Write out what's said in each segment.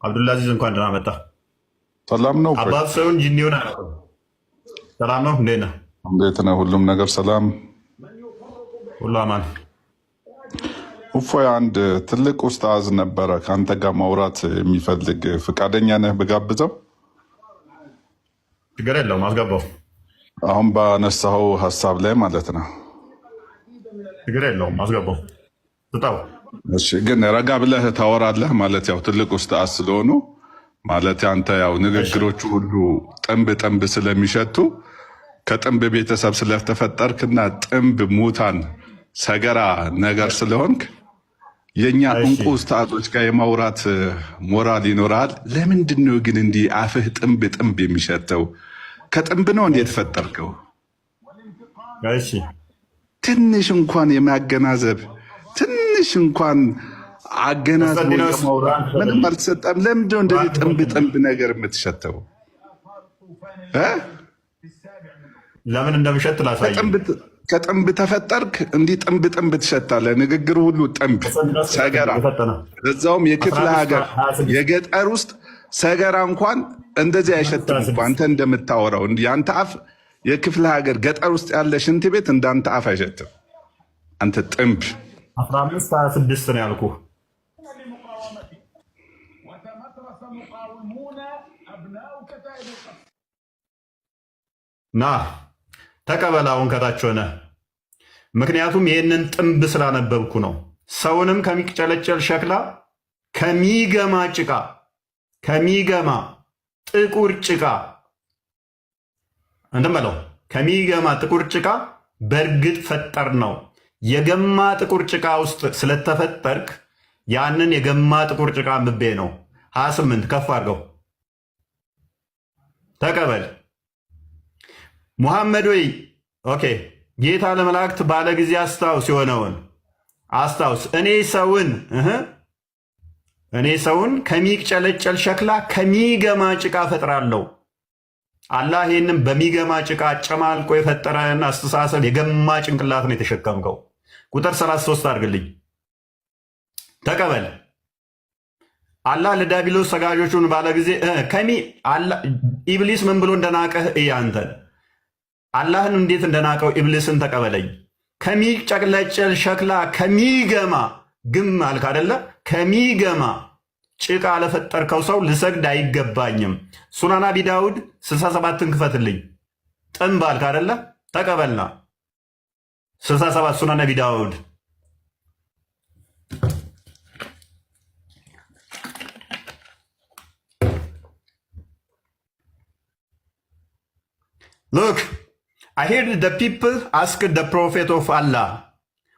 አብዱልአዚዝ እንኳን ደህና መጣ። ሰላም ነው። አባት ሰውን ጂኒውን አላውቅም። ሰላም ነው። እንዴት ነህ? እንዴት ነህ? ሁሉም ነገር ሰላም፣ ሁሉ አማን። እፎይ፣ አንድ ትልቅ ኡስታዝ ነበረ ከአንተ ጋር ማውራት የሚፈልግ ፈቃደኛ ነህ ብጋብዘው? ችግር የለውም አስገባው። አሁን ባነሳኸው ሀሳብ ላይ ማለት ነው። ችግር የለውም አስገባው፣ ስጠው። እሺ፣ ግን ረጋ ብለህ ታወራለህ ማለት ያው ትልቅ ኡስታዝ ስለሆኑ ማለት አንተ ያው ንግግሮቹ ሁሉ ጥንብ ጥንብ ስለሚሸቱ ከጥንብ ቤተሰብ ስለተፈጠርክና ጥንብ ሙታን ሰገራ ነገር ስለሆንክ የኛ እንቁ ኡስታዞች ጋር የማውራት ሞራል ይኖራል። ለምንድን ነው ግን እንዲህ አፍህ ጥንብ ጥንብ የሚሸተው? ከጥንብ ነው እንዴ የተፈጠርከው? እሺ ትንሽ እንኳን የማገናዘብ ትንሽ እንኳን አገናዝቦ የማውራት ምንም አልተሰጠም። ለምንድን ነው እንደዚህ ጥንብ ጥንብ ነገር የምትሸተው? ለምን እንደምሸት ላሳይ። ከጥንብ ተፈጠርክ እንዲህ ጥንብ ጥንብ ትሸታለህ። ንግግር ሁሉ ጥንብ ሰገራ፣ እዛውም የክፍለ ሀገር የገጠር ውስጥ ሰገራ እንኳን እንደዚህ አይሸትም እኮ አንተ እንደምታወራው። የአንተ አፍ የክፍለ ሀገር ገጠር ውስጥ ያለ ሽንት ቤት እንዳንተ አፍ አይሸትም። አንተ ጥንብ 15-26 ነው ያልኩህ። ና ተቀበላውን ከታች ሆነ። ምክንያቱም ይህንን ጥንብ ስላነበብኩ ነው። ሰውንም ከሚጨለጨል ሸክላ ከሚገማ ጭቃ ከሚገማ ጥቁር ጭቃ እንደምለው ከሚገማ ጥቁር ጭቃ በእርግጥ ፈጠር ነው። የገማ ጥቁር ጭቃ ውስጥ ስለተፈጠርክ ያንን የገማ ጥቁር ጭቃ ምቤ ነው። 28 ከፍ አድርገው ተቀበል። ሙሐመድ ወይ ኦኬ፣ ጌታ ለመላእክት ባለ ጊዜ አስታውስ፣ የሆነውን አስታውስ። እኔ ሰውን ከሚጨለጨል ሸክላ ከሚገማ ጭቃ ፈጥራለሁ። አላህ ይህንም በሚገማ ጭቃ አጨማልቆ የፈጠረን አስተሳሰብ የገማ ጭንቅላት ነው የተሸከምከው። ቁጥር 33 አድርግልኝ፣ ተቀበል። አላህ ለዲያብሎስ ሰጋጆቹን ባለ ጊዜ ኢብሊስ ምን ብሎ እንደናቀህ እያንተን አላህን እንዴት እንደናቀው ኢብሊስን ተቀበለኝ። ከሚጨለጨል ሸክላ ከሚገማ ግም አልክ አደለ? ከሚገማ ጭቃ ለፈጠርከው ሰው ልሰግድ አይገባኝም። ሱናን አቢ ዳውድ 67ን ክፈትልኝ። ጥንብ አልክ አደለ? ተቀበልና 67 ሱናን አቢ ዳውድ Look, I heard the people ask the prophet of Allah,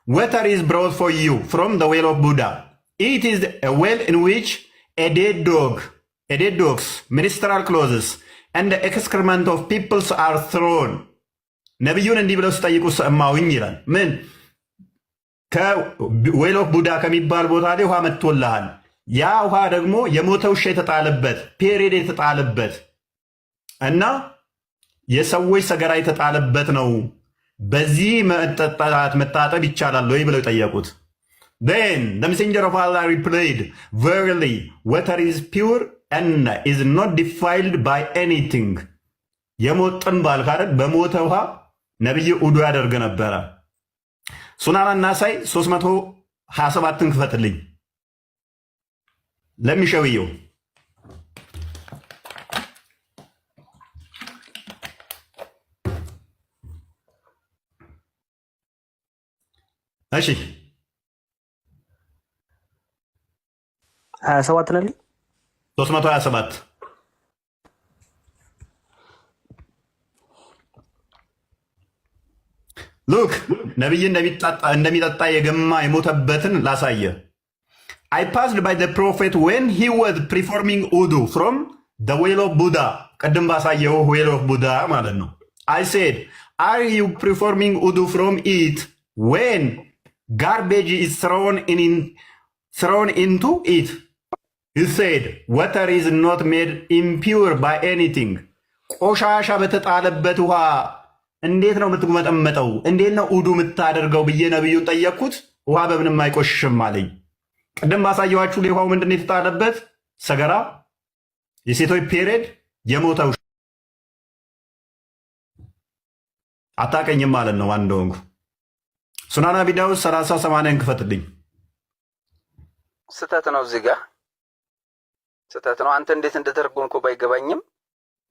water is brought for you from the well of Buddha. It is a well in which a dead dog's ministerial clothes and the excrement of peoples are thrown. ነቢዩን እንዲህ ብለው ሲጠይቁ ሰማሁኝ ይላል። ምን ከዌል ኦፍ ቡዳ ከሚባል ቦታ ላይ ውሃ መጥቶልሃል። ያ ውሃ ደግሞ የሞተ ውሻ የተጣለበት ፔሬድ የተጣለበት እና የሰዎች ሰገራ የተጣለበት ነው። በዚህ መታጠብ ይቻላል ወይ ብለው ጠየቁት። Then the messenger of Allah replied, verily water is pure and is not defiled by anything. የሞት ጥንብ አልክ አይደል? በሞተ ውሃ ነብይ ውዱ ያደርግ ነበረ። ሱናን ናሳይ 327ን ክፈትልኝ ለሚሸውየው። እሺ 27 ነልኝ 327 ሉክ ነብይ እንደሚጠጣ የገማ የሞተበትን ላሳየ። I passed by the prophet when he was performing wudu from the well of Buddha. ቀደም ባሳየው well of Buddha ማለት ነው። I said, are you performing wudu from it when garbage is thrown into it? He said, water is not made impure by anything. ቆሻሻ በተጣለበት ውሃ እንዴት ነው የምትመጠመጠው? እንዴት ነው ውዱ የምታደርገው ብዬ ነብዩን ጠየቅኩት። ውሃ በምንም አይቆሽሽም አለኝ። ቅድም ባሳየኋችሁ ውሃው ምንድን የተጣለበት? ሰገራ፣ የሴቶች ፔሬድ፣ የሞተው አታቀኝም ማለት ነው። አንድ ወንጉ ሱናን አቢ ዳውድ 30:80 ክፈትልኝ። ስተት ነው፣ እዚህ ጋር ስተት ነው። አንተ እንዴት እንደተረጎምከው ባይገባኝም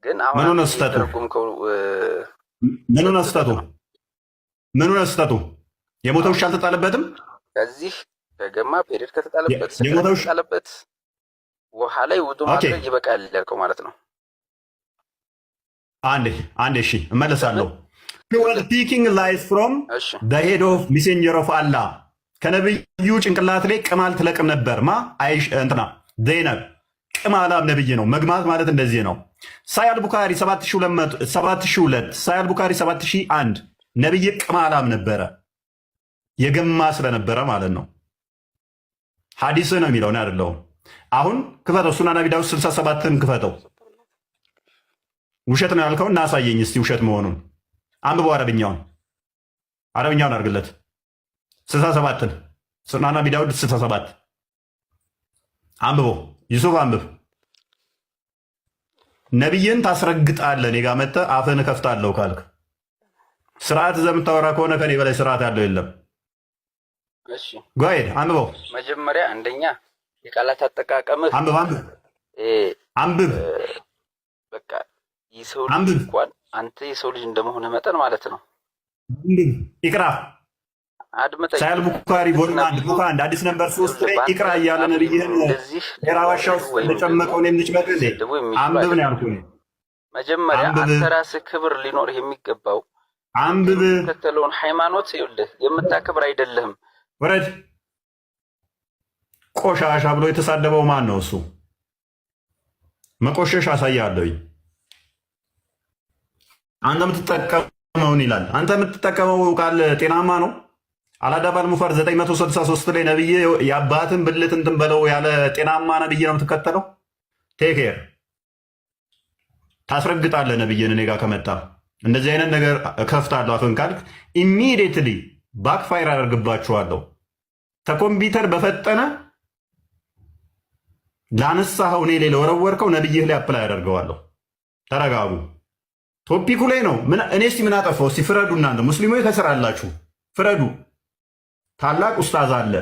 ግን አሁን ምኑ ነው ስተቱ? ምኑ ነው ስተቱ? ምኑ ነው ስተቱ? የሞተው ውሻ አልተጣለበትም። ከዚህ ከገማ ፔሬድ ከተጣለበት ከተጣለበት ውሃ ላይ ውጡ ማድረግ ይበቃል ያልከው ማለት ነው። አንዴ እሺ እመለሳለሁ። he was speaking lies from the head of messenger of Allah ከነብዩ ጭንቅላት ላይ ቅማል ትለቅም ነበር። አይሽ እንትና ዘይነብ ቅማላም ነብይ ነው። መግማት ማለት እንደዚህ ነው። ሳያል ቡካሪ 7002 ሳያል ቡካሪ 7001 ነብይ ቅማላም ነበረ፣ የገማ ስለነበረ ማለት ነው። ሐዲስ ነው የሚለው ነው አይደለም። አሁን ክፈተው፣ ሱናን አቢ ዳውድ 67ን ክፈተው። ውሸት ነው ያልከው እናሳየኝ እስቲ ውሸት መሆኑን አንብበው። አረብኛውን አድርግለት። 67ን ሱናን አቢ ዳውድ 67 አንብበው። ዩሱፍ አንብብ። ነቢይን ታስረግጣለህ። እኔ ጋ መጥተህ አፍህን እከፍታለሁ ካልክ ስርዓት ዘምታወራ ከሆነ ከኔ በላይ ስርዓት ያለው የለም። እሺ ጓይድ አንብበው። መጀመሪያ አንደኛ የቃላት አጠቃቀምህ አንብብ። በቃ የሰው ልጅ እንኳን አንተ የሰው ልጅ እንደመሆነ መጠን ማለት ነው። ኢቅራ አድምጠኝ። ሳያል ቡካሪ ቮልዩም 1 አዲስ ነምበር 3 ላይ ኢቅራ እያለ ነብይህን የራዋሻ ውስጥ ተጨመቀው ነው የምንጭመቅ እንዴ? አንብብ ነው ያልኩህ። መጀመሪያ አንተ ራስህ ክብር ሊኖርህ የሚገባው አንብብ። ተከተለውን ሃይማኖት ይኸውልህ የምታከብር አይደለህም። ወረድ። ቆሻሻ ብሎ የተሳደበው ማን ነው? እሱ መቆሸሽ አሳያለሁኝ። አንተ የምትጠቀመውን ይላል። አንተ የምትጠቀመው ቃል ጤናማ ነው? አላዳባል ሙፈር 963 ላይ ነብይ የአባትን ብልት እንትን በለው ያለ ጤናማ ነብይ ነው የምትከተለው? ቴኬር ታስረግጣለህ። ነብይን እኔ ጋር ከመጣ እንደዚህ አይነት ነገር እከፍታለሁ አፍን ካልክ ኢሚዲየትሊ ባክፋይር አደርግባችኋለሁ። ተኮምፒውተር በፈጠነ ላነሳኸው እኔ ላይ ለወረወርከው ነብይህ ላይ አፕላይ አደርገዋለሁ። ተረጋጉ። ቶፒኩ ላይ ነው። እኔ እስቲ ምን አጠፋው? እስቲ ፍረዱ። እናንተ ሙስሊሞች ከስር አላችሁ፣ ፍረዱ። ታላቅ ኡስታዝ አለ